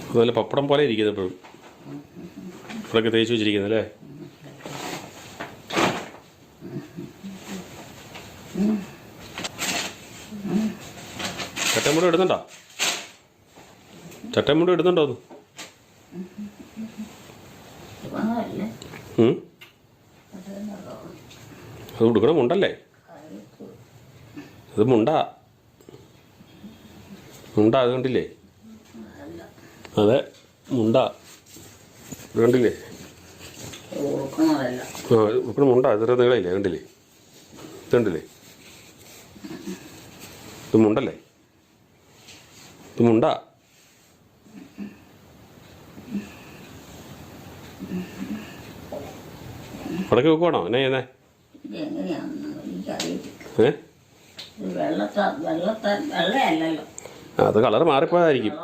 അതുപോലെ പപ്പടം പോലെ ഇരിക്കുന്നത് എപ്പോഴും ഇവിടെയൊക്കെ തേച്ച് വെച്ചിരിക്കുന്നത് അല്ലേ? ചട്ടമുടി ഇടുന്നുണ്ടോ? ചട്ടമുടി ഇടുന്നുണ്ടോ ഒന്ന്? അത് ഉടുക്കണ മുണ്ടല്ലേ? അത് മുണ്ട അത് കണ്ടില്ലേ? അതെ മുണ്ട ഇത് കണ്ടില്ലേ? ആ ഉടുക്കണ മുണ്ട ഇത്ര നീളയില്ലേ? കണ്ടില്ലേ? ഇത് കണ്ടില്ലേ? ഇത് മുണ്ടല്ലേ? ഇത് മുണ്ട. അവിടേക്ക് വെക്കുവാണോ? എന്നാ ചെയ്യുന്നേ? അത് കളർ മാറിപ്പോയതായിരിക്കും.